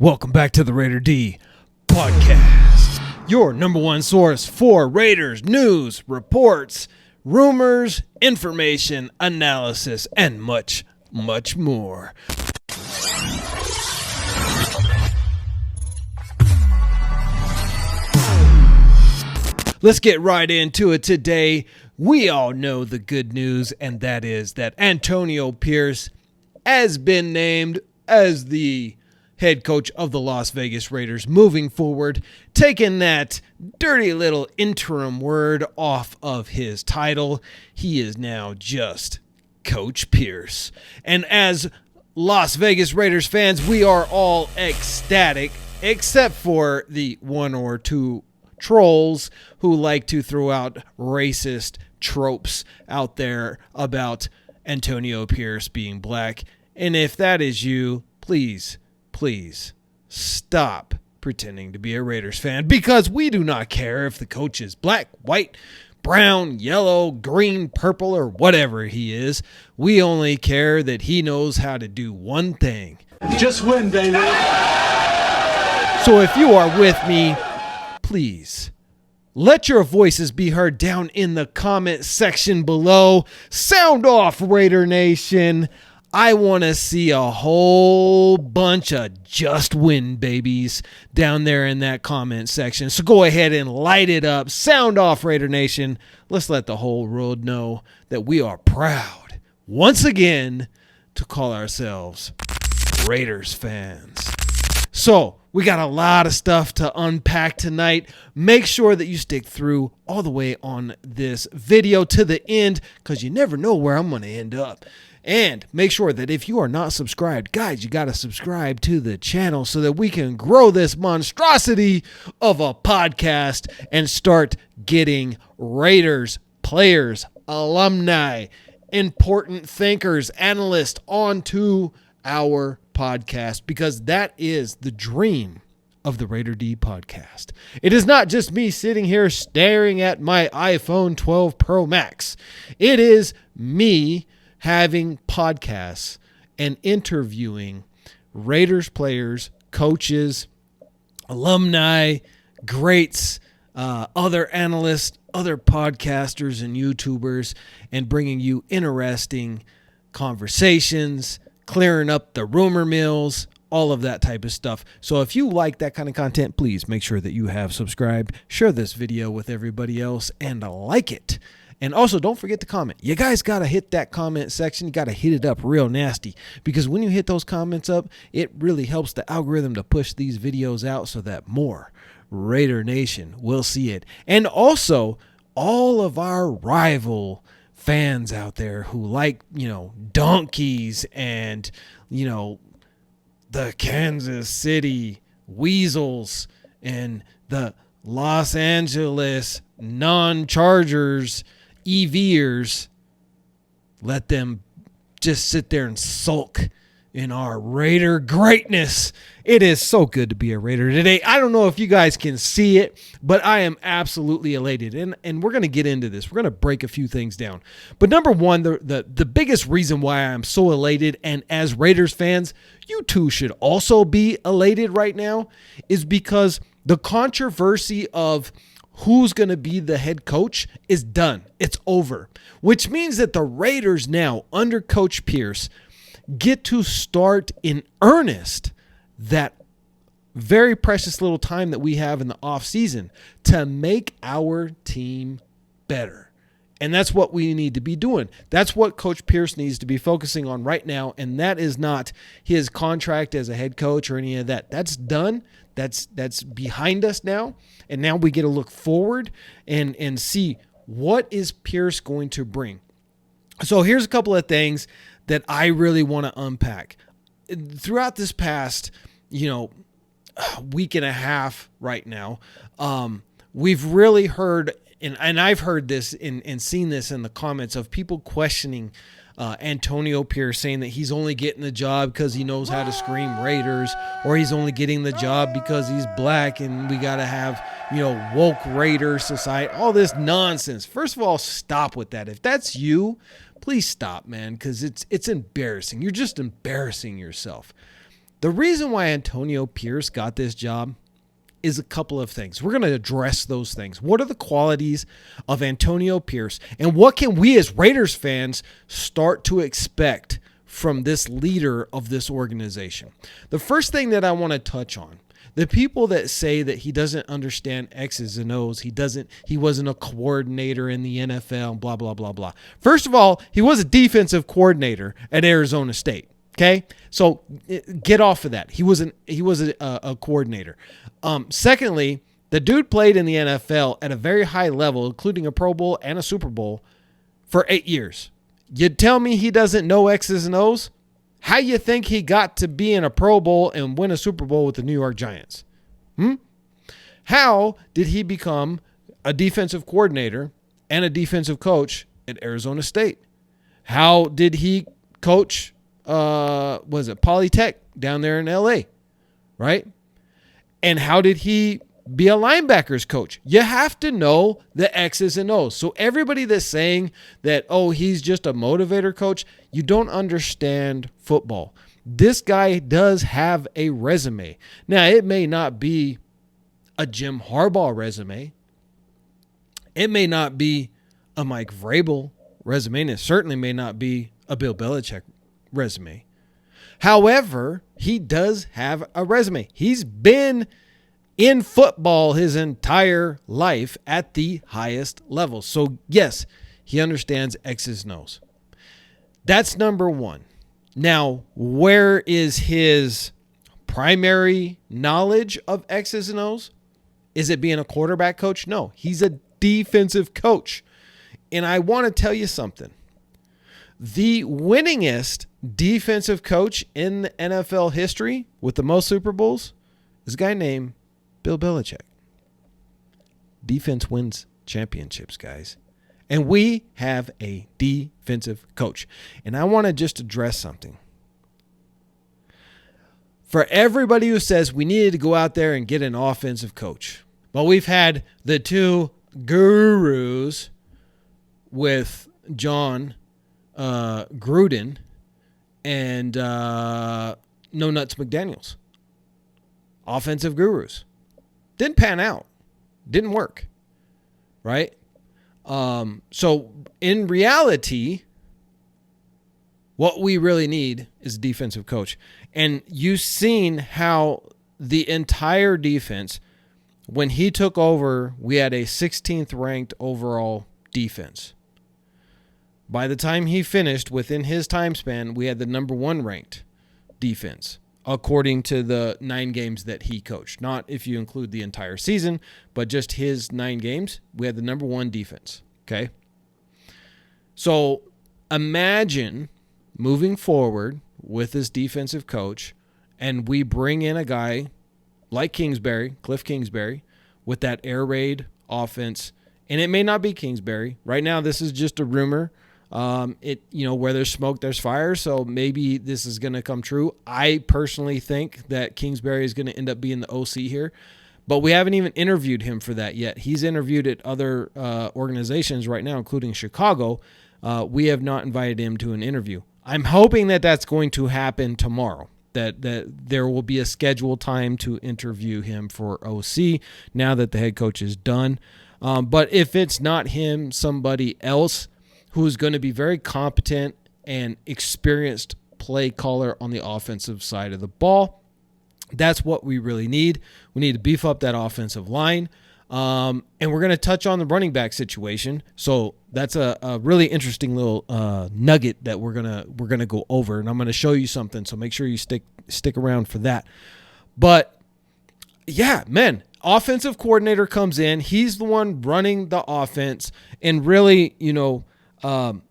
Welcome back to the Raider D podcast, your number one source for Raiders news, reports, rumors, information, analysis, and much, much more. Let's get right into it today. We all know the good news, and that is that Antonio Pierce has been named as the head coach of the Las Vegas Raiders moving forward, taking that dirty little interim word off of his title. He is now just Coach Pierce. And as Las Vegas Raiders fans, we are all ecstatic, except for the one or two trolls who like to throw out racist tropes out there about Antonio Pierce being black. And if that is you, please stop pretending to be a Raiders fan, because we do not care if the coach is black, white, brown, yellow, green, purple, or whatever he is. We only care that he knows how to do one thing. Just win, baby. So if you are with me, please let your voices be heard down in the comment section below. Sound off, Raider Nation. I want to see a whole bunch of just win babies down there in that comment section. So go ahead and light it up. Sound off, Raider Nation. Let's let the whole world know that we are proud, once again, to call ourselves Raiders fans. So we got a lot of stuff to unpack tonight. Make sure that you stick through all the way on this video to the end, because you never know where I'm going to end up. And make sure that if you are not subscribed, guys, you got to subscribe to the channel so that we can grow this monstrosity of a podcast and start getting Raiders, players, alumni, important thinkers, analysts onto our podcast, because that is the dream of the Raider D podcast. It is not just me sitting here staring at my iPhone 12 Pro Max. It is me having podcasts and interviewing Raiders players, coaches, alumni, greats, other analysts, other podcasters and YouTubers, and bringing you interesting conversations, clearing up the rumor mills, all of that type of stuff. So if you like that kind of content, please make sure that you have subscribed, share this video with everybody else, and like it. And also, don't forget to comment. You guys got to hit that comment section. You got to hit it up real nasty, because when you hit those comments up, it really helps the algorithm to push these videos out so that more Raider Nation will see it. And also, all of our rival fans out there who like, donkeys and, the Kansas City Weasels and the Los Angeles non-Chargers EVers, let them just sit there and sulk in our Raider greatness. It is so good to be a Raider today. I don't know if you guys can see it, but I am absolutely elated. And we're going to get into this. We're going to break a few things down. But number one, the biggest reason why I'm so elated, and as Raiders fans, you too should also be elated right now, is because the controversy of who's going to be the head coach is done. It's over, which means that the Raiders now, under Coach Pierce, get to start in earnest that very precious little time that we have in the offseason to make our team better. And that's what we need to be doing. That's what Coach Pierce needs to be focusing on right now, and that is not his contract as a head coach or any of that. That's done. That's behind us now, and now we get to look forward and see what is Pierce going to bring. So here's a couple of things that I really want to unpack. Throughout this past, week and a half right now, we've really heard, and I've heard this and seen this in the comments of people questioning Antonio Pierce, saying that he's only getting the job because he knows how to scream Raiders, or he's only getting the job because he's black and we got to have, woke Raider society, all this nonsense. First of all, stop with that. If that's you, please stop, man, because it's embarrassing. You're just embarrassing yourself. The reason why Antonio Pierce got this job is a couple of things. We're going to address those things. What are the qualities of Antonio Pierce, and what can we as Raiders fans start to expect from this leader of this organization? The first thing that I want to touch on, the people that say that he doesn't understand X's and O's, he wasn't a coordinator in the NFL, blah, blah, blah, blah. First of all, he was a defensive coordinator at Arizona State. Okay, so get off of that. He was a coordinator. Secondly, the dude played in the NFL at a very high level, including a Pro Bowl and a Super Bowl for 8 years. You tell me he doesn't know X's and O's? How you think he got to be in a Pro Bowl and win a Super Bowl with the New York Giants? How did he become a defensive coordinator and a defensive coach at Arizona State? How did he coach Polytech down there in LA, right? And how did he be a linebackers coach? You have to know the X's and O's. So everybody that's saying that, oh, he's just a motivator coach, you don't understand football. This guy does have a resume. Now, it may not be a Jim Harbaugh resume. It may not be a Mike Vrabel resume, and it certainly may not be a Bill Belichick resume. However, he does have a resume. He's been in football his entire life at the highest level. So yes, he understands X's and O's. That's number one. Now, where is his primary knowledge of X's and O's? Is it being a quarterback coach? No, he's a defensive coach. And I want to tell you something. The winningest defensive coach in the NFL history with the most Super Bowls is a guy named Bill Belichick. Defense wins championships, guys. And we have a defensive coach. And I want to just address something. For everybody who says we needed to go out there and get an offensive coach, well, we've had the two gurus with John Gruden and No Nuts McDaniels. Offensive gurus. Didn't pan out. Didn't work. Right? So in reality, what we really need is a defensive coach. And you've seen how the entire defense, when he took over, we had a 16th ranked overall defense. By the time he finished, within his time span, we had the number one ranked defense, according to the 9 games that he coached. Not if you include the entire season, but just his 9 games, we had the number one defense. Okay? So imagine moving forward with this defensive coach, and we bring in a guy like Kingsbury, Cliff Kingsbury, with that air raid offense. And it may not be Kingsbury. Right now, this is just a rumor. Where there's smoke, there's fire. So maybe this is going to come true. I personally think that Kingsbury is going to end up being the OC here, but we haven't even interviewed him for that yet. He's interviewed at other organizations right now, including Chicago. We have not invited him to an interview. I'm hoping that that's going to happen tomorrow, that there will be a scheduled time to interview him for OC now that the head coach is done. But if it's not him, somebody else who's going to be very competent and experienced play caller on the offensive side of the ball. That's what we really need. We need to beef up that offensive line. And we're going to touch on the running back situation. So that's a really interesting little nugget that we're gonna go over, and I'm going to show you something. So make sure you stick around for that. But yeah, man, offensive coordinator comes in. He's the one running the offense, and really,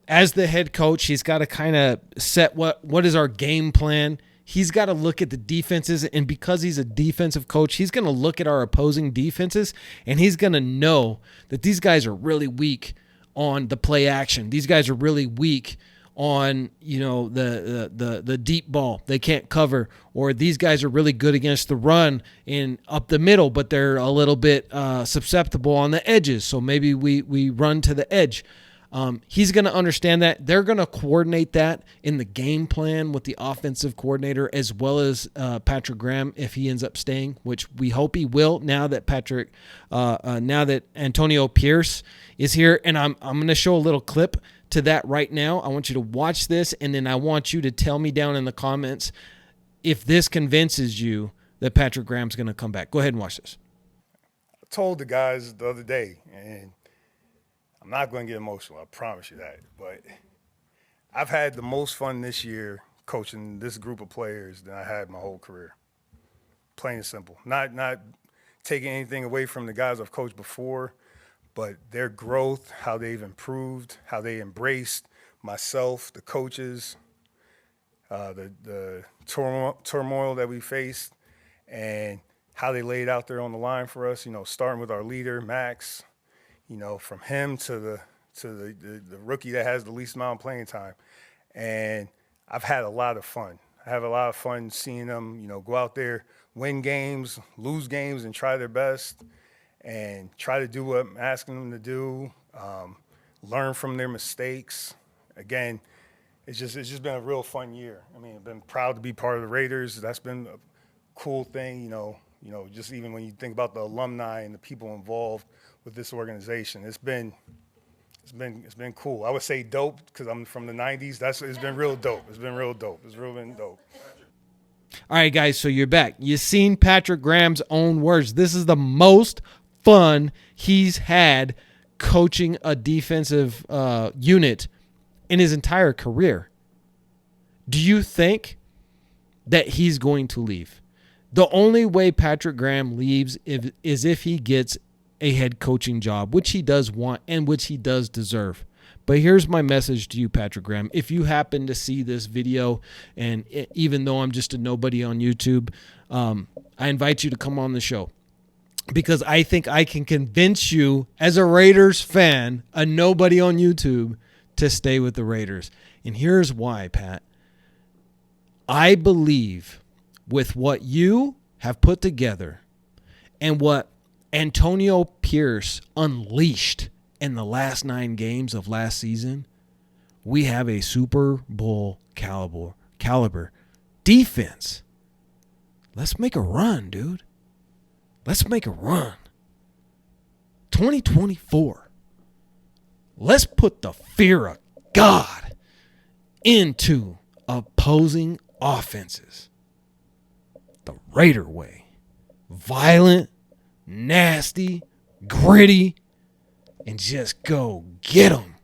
as the head coach, he's got to kind of set what is our game plan. He's got to look at the defenses, and because he's a defensive coach, he's going to look at our opposing defenses, and he's going to know that these guys are really weak on the play action. These guys are really weak on the deep ball. They can't cover, or these guys are really good against the run and up the middle, but they're a little bit susceptible on the edges. So maybe we run to the edge. He's going to understand that. They're going to coordinate that in the game plan with the offensive coordinator as well as Patrick Graham if he ends up staying, which we hope he will now that now that Antonio Pierce is here. And I'm going to show a little clip to that right now. I want you to watch this, and then I want you to tell me down in the comments if this convinces you that Patrick Graham's going to come back. Go ahead and watch this. I told the guys the other day, and I'm not going to get emotional, I promise you that, but I've had the most fun this year coaching this group of players than I had my whole career. Plain and simple. Not taking anything away from the guys I've coached before, but their growth, how they've improved, how they embraced myself, the coaches, the turmoil that we faced, and how they laid out there on the line for us, starting with our leader, Max, from him to the rookie that has the least amount of playing time. And I've had a lot of fun. I have a lot of fun seeing them, go out there, win games, lose games, and try their best and try to do what I'm asking them to do, learn from their mistakes. Again, it's just been a real fun year. I mean, I've been proud to be part of the Raiders. That's been a cool thing, just even when you think about the alumni and the people involved with this organization. It's been cool. I would say dope because I'm from the 90s. It's been real dope. It's been real dope. It's really been dope. All right, guys, so you're back. You've seen Patrick Graham's own words. This is the most fun he's had coaching a defensive unit in his entire career. Do you think that he's going to leave? The only way Patrick Graham leaves is if he gets a head coaching job, which he does want and which he does deserve. But here's my message to you, Patrick Graham. If you happen to see this video, and even though I'm just a nobody on YouTube, I invite you to come on the show because I think I can convince you as a Raiders fan, a nobody on YouTube, to stay with the Raiders. And here's why, Pat. I believe with what you have put together and what Antonio Pierce unleashed in the last 9 games of last season, we have a Super Bowl caliber defense. Let's make a run, dude. Let's make a run. 2024. Let's put the fear of God into opposing offenses. The Raider way. Violent, nasty, gritty, and just go get them.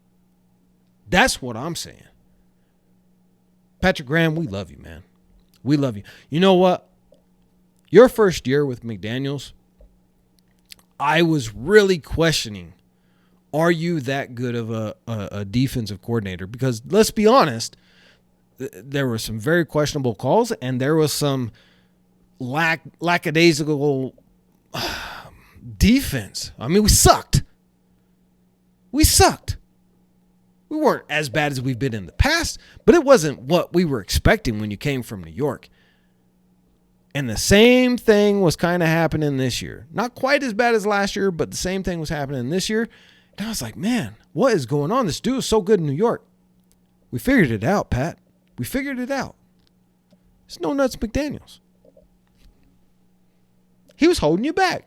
That's what I'm saying. Patrick Graham, we love you, man. We love you. You know what? Your first year with McDaniels, I was really questioning, are you that good of a defensive coordinator? Because let's be honest, there were some very questionable calls and there was some lackadaisical defense. I mean, we sucked. We weren't as bad as we've been in the past, but it wasn't what we were expecting when you came from New York. And the same thing was kind of happening this year. Not quite as bad as last year, but the same thing was happening this year. And I was like, man, what is going on? This dude is so good in New York. We figured it out, Pat. We figured it out. It's no nuts McDaniels. He was holding you back.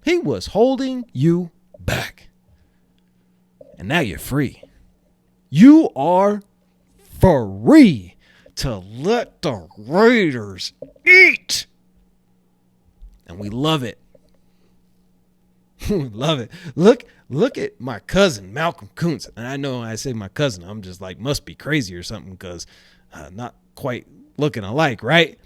He was holding you back. And now you're free. You are free to let the Raiders eat. And we love it. We love it. Look at my cousin, Malcolm Kuntz. And I know when I say my cousin, I'm just like, must be crazy or something because not quite looking alike, right?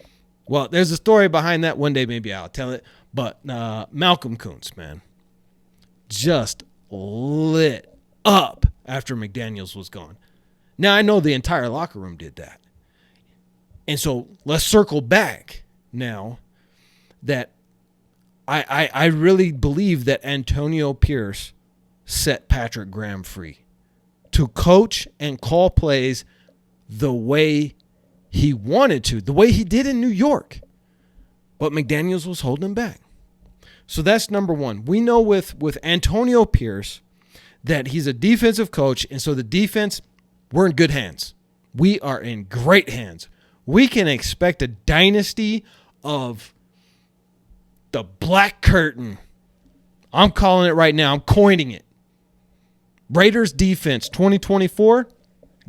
Well, there's a story behind that. One day maybe I'll tell it. But Malcolm Kuntz, man, just lit up after McDaniels was gone. Now, I know the entire locker room did that. And so let's circle back now that I really believe that Antonio Pierce set Patrick Graham free to coach and call plays the way he wanted to, the way he did in New York. But McDaniels was holding him back. So that's number one. We know with Antonio Pierce that he's a defensive coach, and so the defense, we're in good hands. We are in great hands. We can expect a dynasty of the Black Curtain. I'm calling it right now. I'm coining it. Raiders defense 2024,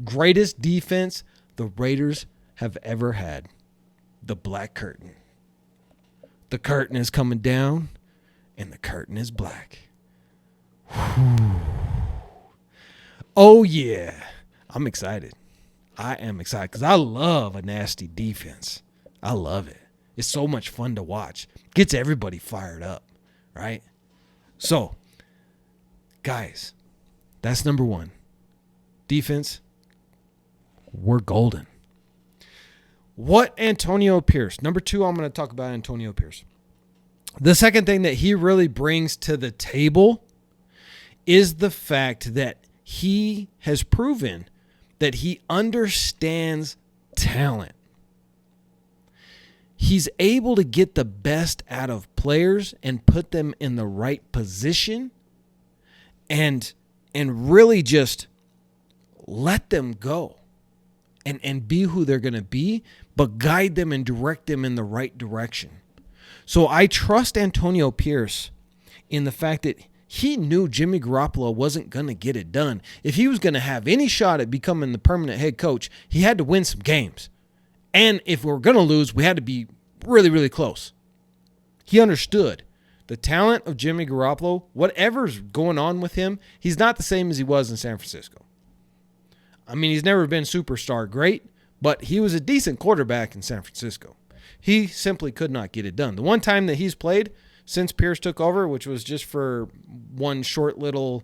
greatest defense the Raiders have ever had. The Black Curtain. The curtain is coming down, and the curtain is black. Whew. Oh, yeah. I'm excited. I am excited because I love a nasty defense. I love it. It's so much fun to watch. Gets everybody fired up, right? So, guys, that's number one. Defense, we're golden. What Antonio Pierce? Number two, I'm going to talk about Antonio Pierce. The second thing that he really brings to the table is the fact that he has proven that he understands talent. He's able to get the best out of players and put them in the right position and really just let them go and be who they're going to be, but guide them and direct them in the right direction. So I trust Antonio Pierce in the fact that he knew Jimmy Garoppolo wasn't going to get it done. If he was going to have any shot at becoming the permanent head coach, he had to win some games. And if we were going to lose, we had to be really, really close. He understood the talent of Jimmy Garoppolo. Whatever's going on with him, he's not the same as he was in San Francisco. I mean, he's never been superstar great, but he was a decent quarterback in San Francisco. He simply could not get it done. The one time that he's played since Pierce took over, which was just for one short little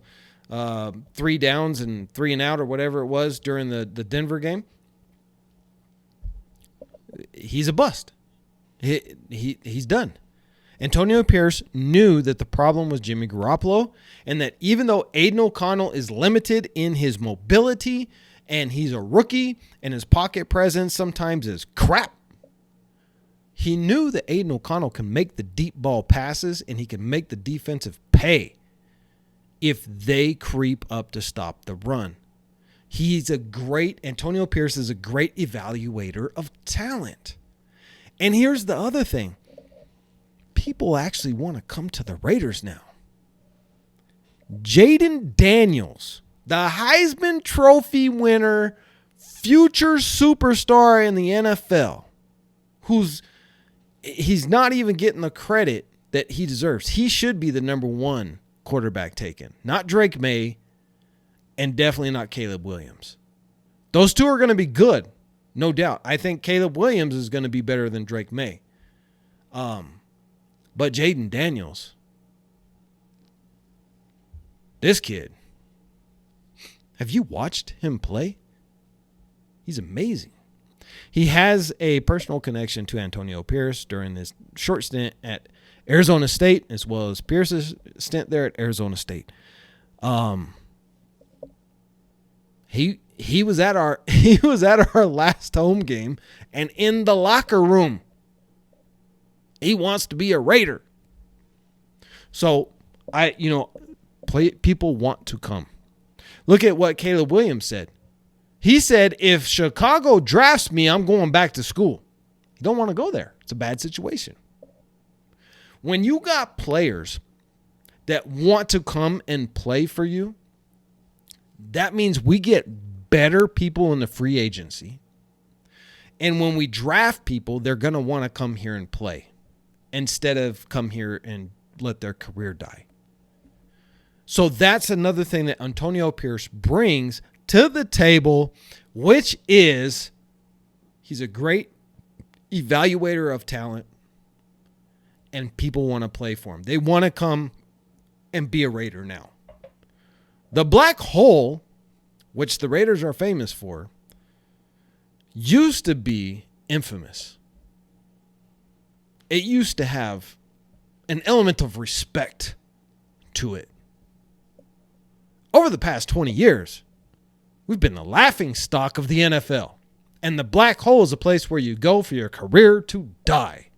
3 downs and 3 and out or whatever it was during the Denver game, he's a bust. He's done. Antonio Pierce knew that the problem was Jimmy Garoppolo, and that even though Aiden O'Connell is limited in his mobility and he's a rookie and his pocket presence sometimes is crap, he knew that Aiden O'Connell can make the deep ball passes and he can make the defensive pay if they creep up to stop the run. Antonio Pierce is a great evaluator of talent. And here's the other thing. People actually want to come to the Raiders now. Jaden Daniels, the Heisman Trophy winner, future superstar in the NFL, he's not even getting the credit that he deserves. He should be the number one quarterback taken. Not Drake May, and definitely not Caleb Williams. Those two are going to be good, no doubt. I think Caleb Williams is going to be better than Drake May. But Jaden Daniels, this kid, have you watched him play? He's amazing. He has a personal connection to Antonio Pierce during this short stint at Arizona State, as well as Pierce's stint there at Arizona State. He was at our last home game, and in the locker room, he wants to be a Raider. So people want to come. Look at what Caleb Williams said. He said, if Chicago drafts me, I'm going back to school. You don't want to go there. It's a bad situation. When you got players that want to come and play for you, that means we get better people in the free agency. And when we draft people, they're going to want to come here and play instead of come here and let their career die. So that's another thing that Antonio Pierce brings to the table, which is he's a great evaluator of talent, and people want to play for him. They want to come and be a Raider now. The black hole, which the Raiders are famous for, used to be infamous. It used to have an element of respect to it. Over the past 20 years, we've been the laughingstock of the NFL. And the black hole is a place where you go for your career to die.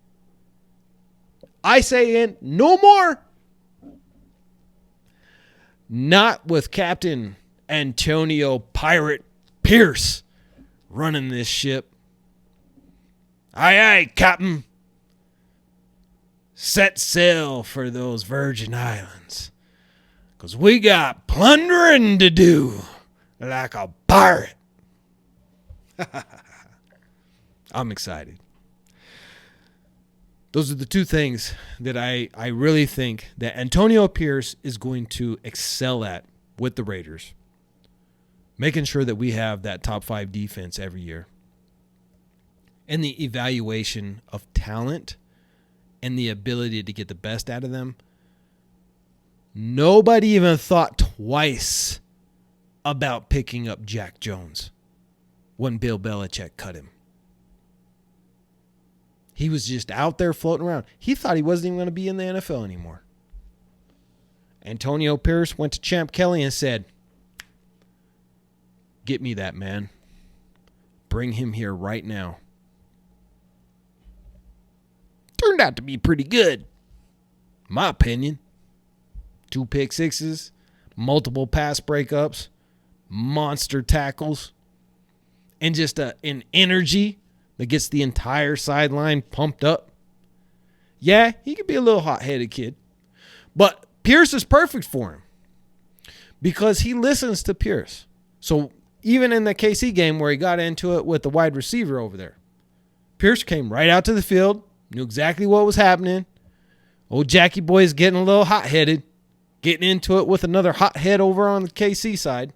I say no more. Not with Captain Antonio Pirate Pierce running this ship. Aye, aye, Captain. Set sail for those Virgin Islands. 'Cause we got plundering to do like a pirate. I'm excited. Those are the two things that I really think that Antonio Pierce is going to excel at with the Raiders. Making sure that we have that top 5 defense every year. And the evaluation of talent and the ability to get the best out of them. Nobody even thought twice about picking up Jack Jones when Bill Belichick cut him. He was just out there floating around. He thought he wasn't even going to be in the NFL anymore. Antonio Pierce went to Champ Kelly and said, "Get me that man. Bring him here right now." Turned out to be pretty good, in my opinion. 2 pick sixes, multiple pass breakups, monster tackles, and just an energy that gets the entire sideline pumped up. Yeah, he could be a little hot-headed kid, but Pierce is perfect for him because he listens to Pierce. So even in the KC game where he got into it with the wide receiver over there, Pierce came right out to the field, knew exactly what was happening. Old Jackie boy's getting a little hot-headed, getting into it with another hothead over on the KC side.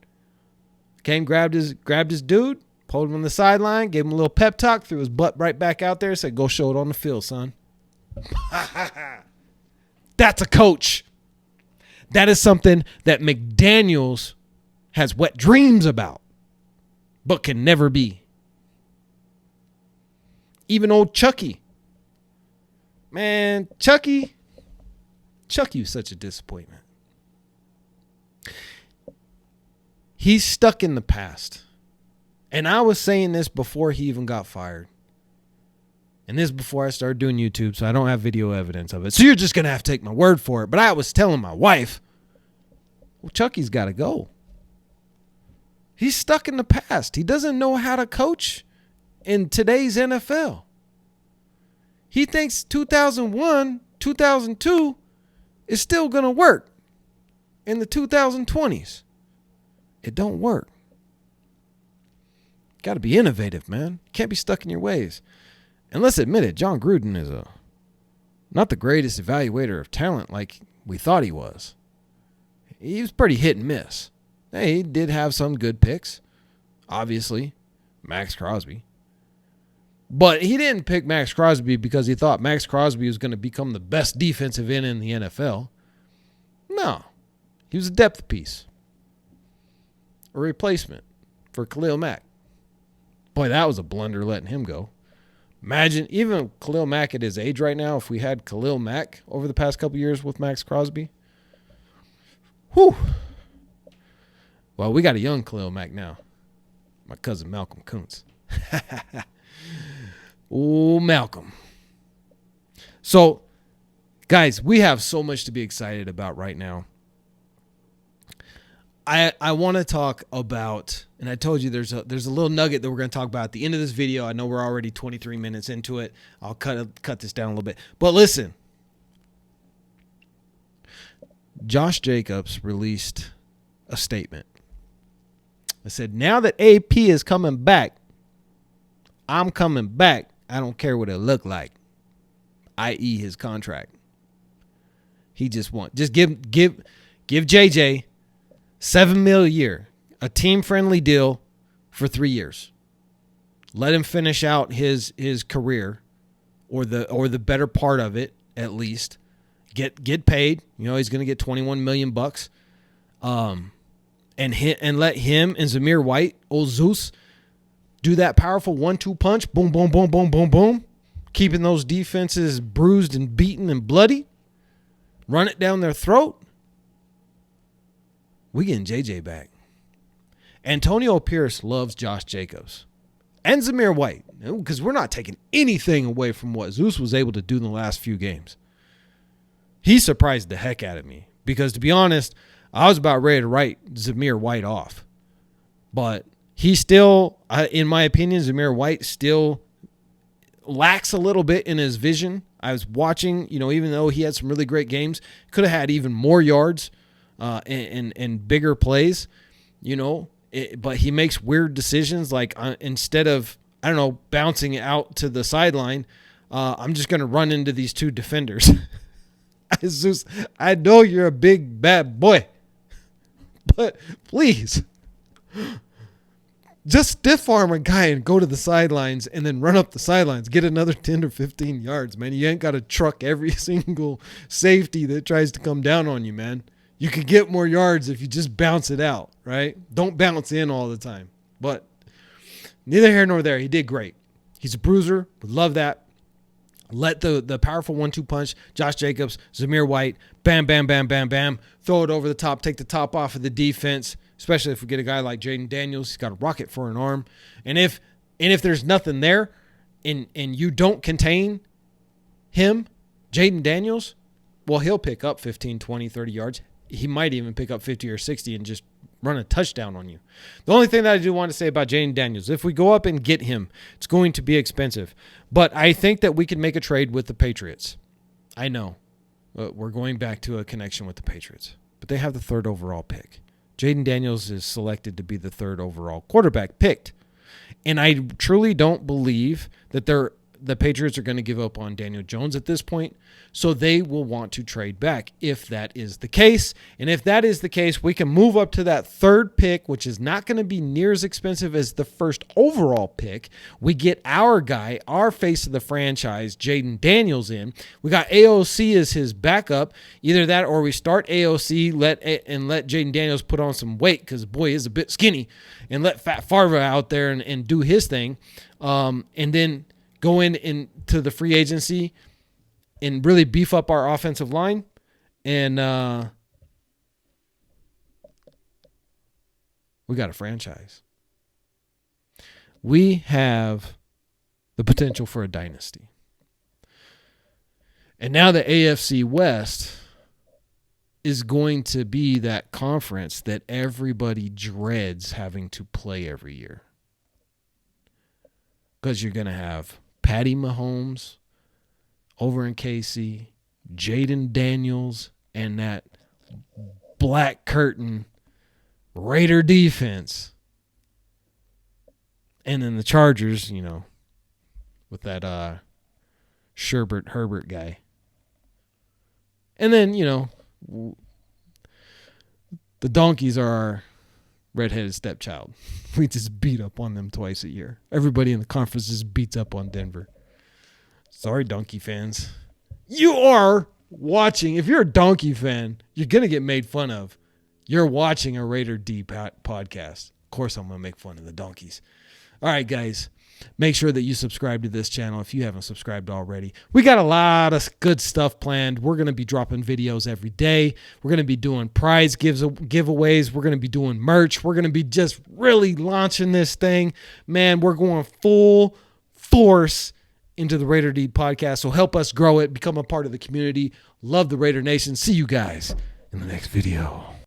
Came, grabbed his dude, pulled him on the sideline, gave him a little pep talk, threw his butt right back out there, said, "Go show it on the field, son." That's a coach. That is something that McDaniels has wet dreams about, but can never be. Even old Chucky. Man, Chucky was such a disappointment. He's stuck in the past. And I was saying this before he even got fired. And this before I started doing YouTube, so I don't have video evidence of it. So you're just going to have to take my word for it. But I was telling my wife, well, Chucky's got to go. He's stuck in the past. He doesn't know how to coach in today's NFL. He thinks 2001, 2002 is still going to work in the 2020s. It don't work. Got to be innovative, man. Can't be stuck in your ways. And let's admit it, John Gruden is not the greatest evaluator of talent like we thought he was. He was pretty hit and miss. Hey, he did have some good picks. Obviously, Max Crosby. But he didn't pick Max Crosby because he thought Max Crosby was going to become the best defensive end in the NFL. No. He was a depth piece. A replacement for Khalil Mack. Boy, that was a blunder letting him go. Imagine, even Khalil Mack at his age right now, if we had Khalil Mack over the past couple years with Max Crosby. Whew. Well, we got a young Khalil Mack now. My cousin Malcolm Kuntz. Oh, Malcolm. So, guys, we have so much to be excited about right now. I want to talk about, and I told you there's a little nugget that we're going to talk about at the end of this video. I know we're already 23 minutes into it. I'll cut this down a little bit. But listen, Josh Jacobs released a statement. It said, "Now that AP is coming back, I'm coming back. I don't care what it look like," i.e. his contract. He just give JJ $7 million a year, a team-friendly deal for 3 years. Let him finish out his career, or the better part of it at least. Get paid. You know he's going to get $21 million. And let him and Zamir White, old Zeus, do that powerful 1-2 punch. Boom, boom, boom, boom, boom, boom. Keeping those defenses bruised and beaten and bloody. Run it down their throat. We getting JJ back. Antonio Pierce loves Josh Jacobs and Zamir White, because we're not taking anything away from what Zeus was able to do in the last few games. He surprised the heck out of me because, to be honest, I was about ready to write Zamir White off. But he still, in my opinion, Zamir White still lacks a little bit in his vision. I was watching, even though he had some really great games, could have had even more yards and bigger plays, but he makes weird decisions. Like instead of, I don't know, bouncing out to the sideline, I'm just going to run into these two defenders. I know you're a big bad boy, but please just stiff arm a guy and go to the sidelines and then run up the sidelines. Get another 10 or 15 yards, man. You ain't got to truck every single safety that tries to come down on you, man. You could get more yards if you just bounce it out, right? Don't bounce in all the time. But neither here nor there. He did great. He's a bruiser. Would love that. Let the powerful 1-2 punch, Josh Jacobs, Zamir White, bam, bam, bam, bam, bam. Throw it over the top, take the top off of the defense, especially if we get a guy like Jaden Daniels. He's got a rocket for an arm. And if there's nothing there and you don't contain him, Jaden Daniels, well, he'll pick up 15, 20, 30 yards. He might even pick up 50 or 60 and just run a touchdown on you. The only thing that I do want to say about Jaden Daniels, if we go up and get him, it's going to be expensive. But I think that we can make a trade with the Patriots. I know. We're going back to a connection with the Patriots. But they have the 3rd overall pick. Jaden Daniels is selected to be the 3rd overall quarterback picked. And I truly don't believe that the Patriots are going to give up on Daniel Jones at this point, so they will want to trade back if that is the case. And if that is the case, we can move up to that 3rd pick, which is not going to be near as expensive as the 1st overall pick. We get our guy, our face of the franchise, Jaden Daniels in. We got AOC as his backup. Either that or we start AOC let Jaden Daniels put on some weight because boy is a bit skinny, and let Fat Farva out there and do his thing. And then go into the free agency and really beef up our offensive line. And we got a franchise. We have the potential for a dynasty. And now the AFC West is going to be that conference that everybody dreads having to play every year. Because you're going to have Patty Mahomes over in KC, Jaden Daniels, and that black curtain Raider defense. And then the Chargers, with that Herbert guy. And then, the Donkeys are our redheaded stepchild. We just beat up on them twice a year. Everybody in the conference just beats up on Denver. Sorry, Donkey fans. You are watching. If you're a Donkey fan, you're going to get made fun of. You're watching a Raider D podcast. Of course, I'm going to make fun of the Donkeys. All right, guys. Make sure that you subscribe to this channel if you haven't subscribed already. We got a lot of good stuff planned. We're going to be dropping videos every day. We're going to be doing prize giveaways. We're going to be doing merch. We're going to be just really launching this thing. Man, we're going full force into the Raider D podcast. So help us grow it. Become a part of the community. Love the Raider Nation. See you guys in the next video.